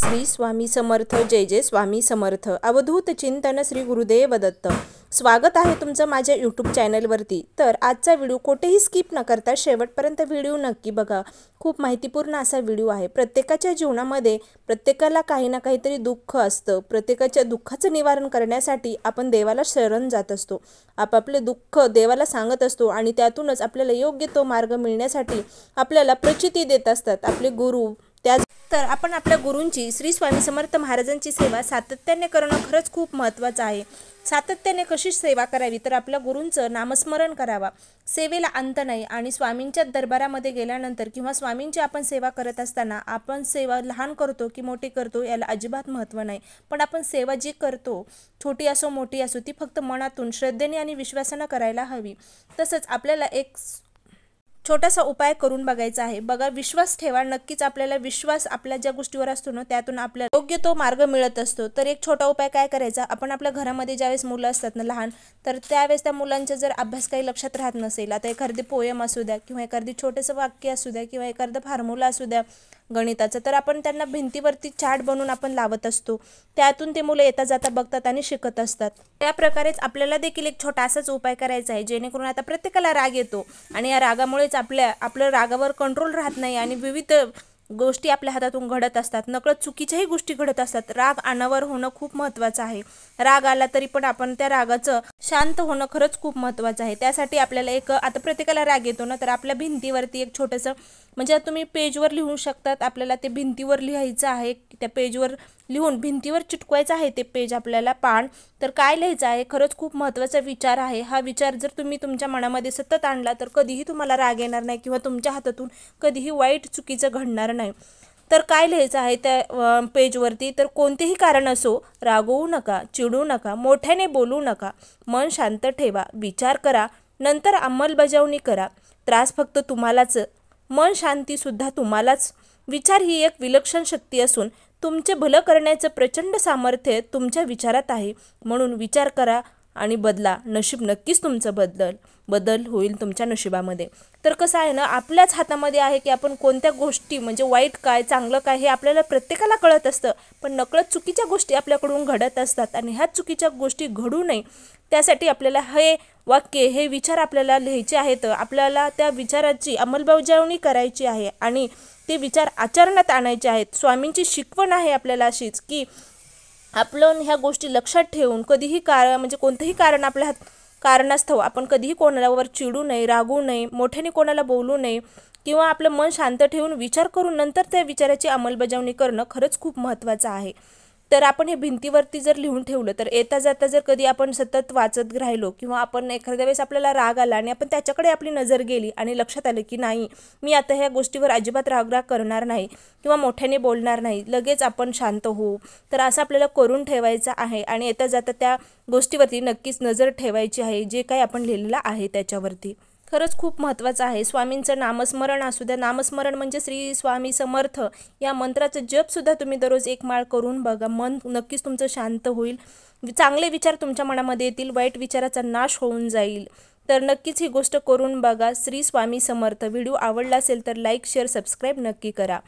श्री स्वामी समर्थ। जय जय स्वामी समर्थ। अवधूत चिंतन श्री गुरुदेव दत्त। स्वागत आहे तुमचं माझ्या यूट्यूब चॅनलवरती। तर आजचा व्हिडिओ कोठेही स्किप न करता शेवटपर्यंत व्हिडिओ नक्की बघा। खूप माहितीपूर्ण असा व्हिडिओ आहे। प्रत्येकाच्या जीवनामध्ये प्रत्येकाला काही ना काहीतरी दुःख असतं। प्रत्येकाच्या दुःखाचं निवारण करण्यासाठी आपण देवाला शरण जात असतो। आपापले दुःख देवाला सांगत असतो आणि त्यातूनच आपल्याला योग्य तो मार्ग मिळण्यासाठी आपल्याला प्रचिती देत असतात आपले गुरु। तर आपण आपल्या गुरूंची श्री स्वामी समर्थ महाराजांची सेवा सातत्याने करणं खरंच खूप महत्त्वाचं आहे। सातत्याने कशी सेवा करावी तर आपल्या गुरूंचं नामस्मरण करावा। सेवेला अंत नाही आणि स्वामींच्या दरबारामध्ये गेल्यानंतर किंवा स्वामींची आपण सेवा करत असताना आपण सेवा लहान करतो की मोठी करतो याला अजिबात महत्त्व नाही, पण आपण सेवा जी करतो छोटी असो मोठी असो ती फक्त मनातून श्रद्धेने आणि विश्वासाने करायला हवी। तसंच आपल्याला एक छोटासा उपाय करून बघायचा आहे। बघा, विश्वास ठेवा। नक्कीच आपल्याला विश्वास आपल्या ज्या गोष्टीवर असतो ना त्यातून आपल्याला योग्य तो मार्ग मिळत असतो। तर एक छोटा उपाय काय करायचा, आपण आपल्या घरामध्ये ज्यावेळेस मुलं असतात ना लहान, तर त्यावेळेस त्या मुलांचा जर अभ्यास काही लक्षात राहत नसेल, आता एखादी पोयम असू द्या किंवा एखादी छोटंसं वाक्य असू द्या किंवा एखादं फॉर्म्युला असू द्या गणिताचं, तर आपण त्यांना भिंतीवरती चार्ट बनवून आपण लावत असतो। त्यातून ते मुलं येता जाता बघतात आणि शिकत असतात। त्या प्रकारेच आपल्याला देखील एक छोटासाच उपाय करायचा आहे, जेणेकरून आता प्रत्येकाला राग येतो आणि या रागामुळेच आपलं रागावर कंट्रोल राहत नाही आणि विविध गोष्टी आपल्या हातातून घडत असतात। नकळत चुकीच्याही गोष्टी घडत असतात। राग अनावर होणं खूप महत्त्वाचं आहे। राग आला तरी पण आपण त्या रागाचं शांत होणं खरंच खूप महत्त्वाचं आहे। त्यासाठी आपल्याला एक आता प्रत्येकाला राग येतो ना, तर आपल्या भिंतीवरती एक छोटंसं म्हणजे तुम्ही पेजवर लिहू शकतात। आपल्याला ते भिंतीवर लिहायचं आहे, त्या पेजवर लिहून भिंतीवर चिटकवायचं आहे ते पेज आपल्याला पान। तर काय लिहायचं आहे, खरंच खूप महत्त्वाचा विचार आहे। हा विचार जर तुम्ही तुमच्या मनामध्ये सतत आणला तर कधीही तुम्हाला राग येणार नाही किंवा तुमच्या हातातून कधीही वाईट चुकीचं घडणार नाही। तर काय लिहायचं आहे त्या पेजवरती, तर कोणतेही कारण असो रागवू नका, चिडू नका, मोठ्याने बोलू नका, मन शांत ठेवा, विचार करा, नंतर अंमलबजावणी करा। त्रास फक्त तुम्हालाच, मन शांतीसुद्धा तुम्हालाच। विचार ही एक विलक्षण शक्ती असून तुमचे भलं करण्याचं प्रचंड सामर्थ्य तुमच्या विचारात आहे। म्हणून विचार करा आणि बदला। नशीब नक्कीच तुमचं बदल होईल तुमच्या नशिबामध्ये। तर कसं आहे ना, आपल्याच हातामध्ये आहे की आपण कोणत्या गोष्टी म्हणजे वाईट काय चांगलं काय हे आपल्याला प्रत्येकाला कळत असतं, पण नकळत चुकीच्या गोष्टी आपल्याकडून घडत असतात आणि ह्या चुकीच्या गोष्टी घडू नये त्यासाठी आपल्याला हे वाक्य हे विचार आपल्याला लिहायचे आहेत। आपल्याला त्या विचाराची अंमलबजावणी करायची आहे आणि ते विचार आचरणात आणायचे आहेत। स्वामींची शिकवण आहे आपल्याला अशीच की आपण ह्या गोष्टी लक्षात ठेवून कधीही म्हणजे कोणतंही कारण आपल्या कारणास्तव आपण कधीही कोणावर चिडू नये, रागवू नये, मोठ्याने कोणाला बोलू नये किंवा आपलं मन शांत ठेवून विचार करून नंतर त्या विचाराची अंमलबजावणी करणं खरंच खूप महत्त्वाचं आहे। तर आपण हे भिंतीवरती जर लिहून ठेवलं तर येता जाता जर कधी आपण सतत वाचत राहिलो किंवा आपण एखाद्या वेळेस आपल्याला राग आला आणि आपण त्याच्याकडे आपली नजर गेली आणि लक्षात आलं की नाही मी आता ह्या गोष्टीवर अजिबात राग करणार नाही किंवा मोठ्याने बोलणार नाही, लगेच आपण शांत होऊ। तर असं आपल्याला करून ठेवायचं आहे आणि येता जाता त्या गोष्टीवरती नक्कीच नजर ठेवायची आहे जे काही आपण लिहिलेलं आहे त्याच्यावरती। खरंच खूप महत्त्वाचं आहे। स्वामींचं नामस्मरण असू द्या, नामस्मरण म्हणजे श्री स्वामी समर्थ या मंत्राचं जपसुद्धा तुम्ही दररोज एक माळ करून बघा। मन नक्कीच तुमचं शांत होईल, चांगले विचार तुमच्या मनामध्ये येतील, वाईट विचाराचा नाश होऊन जाईल। तर नक्कीच ही गोष्ट करून बघा। श्री स्वामी समर्थ। व्हिडिओ आवडला असेल तर लाईक शेअर सबस्क्राईब नक्की करा।